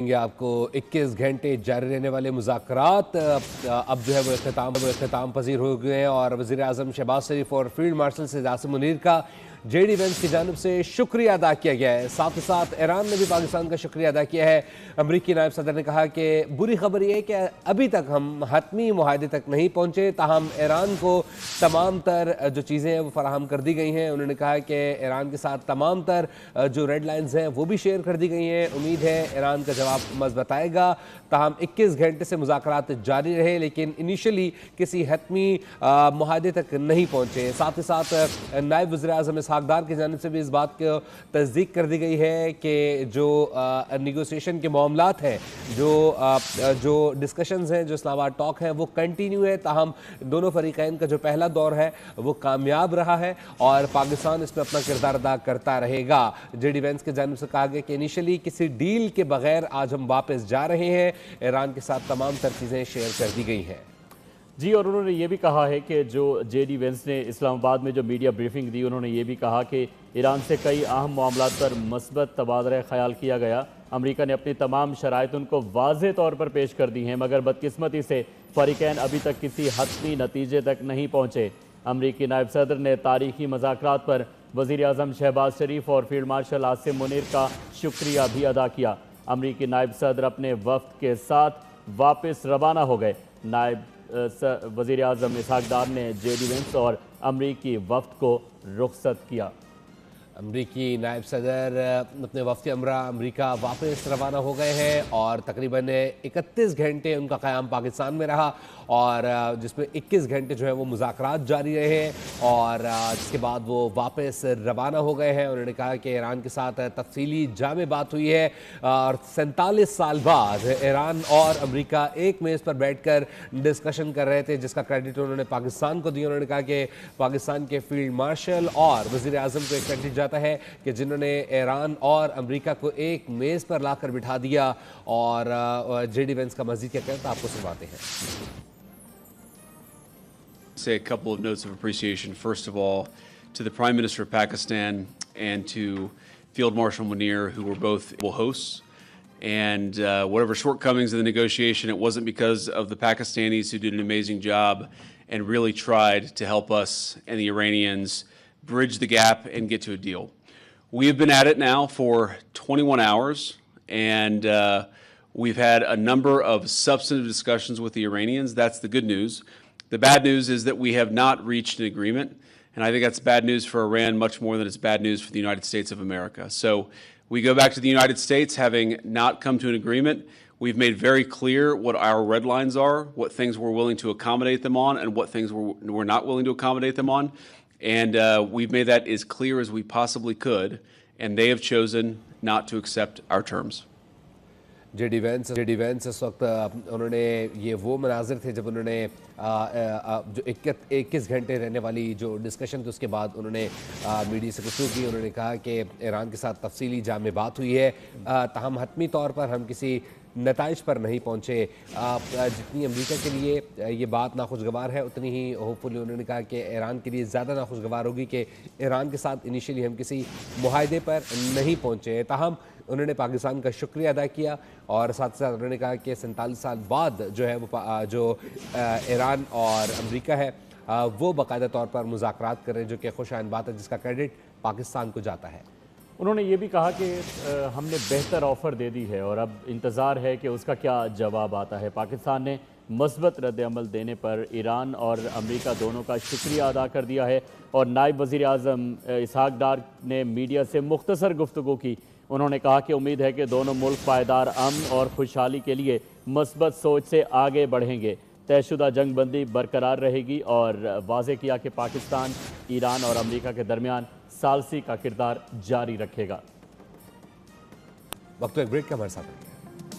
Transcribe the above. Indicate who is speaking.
Speaker 1: آپ کو 21 گھنٹے جاری رہنے والے مذاکرات اب جو ہے وہ اختتام پذیر ہو گئے ہیں اور وزیر اعظم شہباز شریف اور فیلڈ مارشل سید عاصم منیر کا جے ڈی وینس کی جانب سے شکریہ ادا کیا گیا ہے۔ ساتھ ہی ساتھ ایران نے بھی پاکستان کا شکریہ ادا کیا ہے۔ امریکی نائب صدر نے کہا کہ بری خبر یہ ہے کہ ابھی تک ہم حتمی معاہدے تک نہیں پہنچے، تاہم ایران کو تمام تر جو چیزیں ہیں وہ فراہم کر دی گئی ہیں۔ انہوں نے کہا کہ ایران کے ساتھ تمام تر جو ریڈ لائنز ہیں وہ بھی شیئر کر دی گئی ہیں۔ امید ہے ایران کا جواب مثبت آئے گا، تاہم 21 گھنٹے سے مذاکرات جاری رہے لیکن انیشلی کسی حتمی معاہدے تک نہیں پہنچے۔ ساتھ ہی ساتھ نائب وزیر اعظم اسحاق ڈار کی جانب سے بھی اس بات کو تصدیق کر دی گئی ہے کہ جو نیگوسیشن کے معاملات ہیں، جو ڈسکشنز ہیں، جو اسلام آباد ٹاک ہے وہ کنٹینیو ہے، تاہم دونوں فریقین کا جو پہلا دور ہے وہ کامیاب رہا ہے اور پاکستان اس میں اپنا کردار ادا کرتا رہے گا۔ جے ڈی وینس کی جانب سے کہا گیا کہ انیشلی کسی ڈیل کے بغیر آج ہم واپس جا رہے ہیں، ایران کے ساتھ تمام تر چیزیں شیئر کر دی گئی ہیں۔
Speaker 2: جی، اور انہوں نے یہ بھی کہا ہے کہ جو جے ڈی وینس نے اسلام آباد میں جو میڈیا بریفنگ دی، انہوں نے یہ بھی کہا کہ ایران سے کئی اہم معاملات پر مثبت تبادلہ خیال کیا گیا۔ امریکہ نے اپنی تمام شرائط ان کو واضح طور پر پیش کر دی ہیں، مگر بدقسمتی سے فریقین ابھی تک کسی حتمی نتیجے تک نہیں پہنچے۔ امریکی نائب صدر نے تاریخی مذاکرات پر وزیر اعظم شہباز شریف اور فیلڈ مارشل عاصم منیر کا شکریہ بھی ادا کیا۔ امریکی نائب صدر اپنے وفد کے ساتھ واپس روانہ ہو گئے۔ نائب وزیر اعظم اسحاق ڈار نے جے ڈی وینس اور امریکی وفد کو رخصت کیا۔
Speaker 1: امریکی نائب صدر اپنے وفد امراء امریکہ واپس روانہ ہو گئے ہیں اور تقریباً 31 گھنٹے ان کا قیام پاکستان میں رہا اور جس میں 21 گھنٹے جو ہے وہ مذاکرات جاری رہے اور جس کے بعد وہ واپس روانہ ہو گئے ہیں۔ انہوں نے کہا کہ ایران کے ساتھ تفصیلی جامع بات ہوئی ہے اور 47 سال بعد ایران اور امریکہ ایک میز پر بیٹھ کر ڈسکشن کر رہے تھے، جس کا کریڈٹ انہوں نے پاکستان کو دیا۔ انہوں نے کہا کہ پاکستان کے فیلڈ مارشل اور وزیر اعظم کو ایک کریڈٹ جاتا ہے کہ جنہوں نے ایران اور امریکہ کو ایک میز پر لا کر بٹھا دیا اور جے ڈی وینس کا مزید کیا کہتا ہے آپ کو سنواتے ہیں۔
Speaker 3: Say a couple of notes of appreciation. First of all, to the Prime Minister of Pakistan and to Field Marshal Munir, who were both hosts. And whatever shortcomings in the negotiation, it wasn't because of the Pakistanis who did an amazing job and really tried to help us and the Iranians bridge the gap and get to a deal. We have been at it now for 21 hours, and we've had a number of substantive discussions with the Iranians. That's the good news. The bad news is that we have not reached an agreement, and I think that's bad news for Iran much more than it's bad news for the United States of America. So we go back to the United States having not come to an agreement. We've made very clear what our red lines are, what things we're willing to accommodate them on, and what things we're not willing to accommodate them on. And we've made that as clear as we possibly could, and they have chosen not to accept our terms.
Speaker 1: J D Vance اس وقت انہوں نے یہ وہ مناظر تھے جب انہوں نے جو 21 گھنٹے رہنے والی جو ڈسکشن تھی اس کے بعد انہوں نے میڈیا سے گفتگو کی۔ انہوں نے کہا کہ ایران کے ساتھ تفصیلی جامع بات ہوئی ہے، تاہم حتمی طور پر ہم کسی نتائج پر نہیں پہنچے۔ جتنی امریکہ کے لیے یہ بات ناخوشگوار ہے اتنی ہی ہوپفلی انہوں نے کہا کہ ایران کے لیے زیادہ ناخوشگوار ہوگی کہ ایران کے ساتھ انیشلی ہم کسی معاہدے پر نہیں پہنچے۔ تاہم انہوں نے پاکستان کا شکریہ ادا کیا اور ساتھ ساتھ انہوں نے کہا کہ 47 سال بعد جو ہے وہ جو ایران اور امریکہ ہے وہ باقاعدہ طور پر مذاکرات کر رہے ہیں، جو کہ خوش آئند بات ہے جس کا کریڈٹ پاکستان کو جاتا ہے۔
Speaker 2: انہوں نے یہ بھی کہا کہ ہم نے بہتر آفر دے دی ہے اور اب انتظار ہے کہ اس کا کیا جواب آتا ہے۔ پاکستان نے مثبت رد عمل دینے پر ایران اور امریکہ دونوں کا شکریہ ادا کر دیا ہے اور نائب وزیر اعظم اسحاق ڈار نے میڈیا سے مختصر گفتگو کی۔ انہوں نے کہا کہ امید ہے کہ دونوں ملک پائیدار امن اور خوشحالی کے لیے مثبت سوچ سے آگے بڑھیں گے۔ طے شدہ جنگ بندی برقرار رہے گی اور واضح کیا کہ پاکستان ایران اور امریکہ کے درمیان ثالثی کا کردار جاری رکھے گا۔
Speaker 1: وقت ایک بریک کا ہمارے ساتھ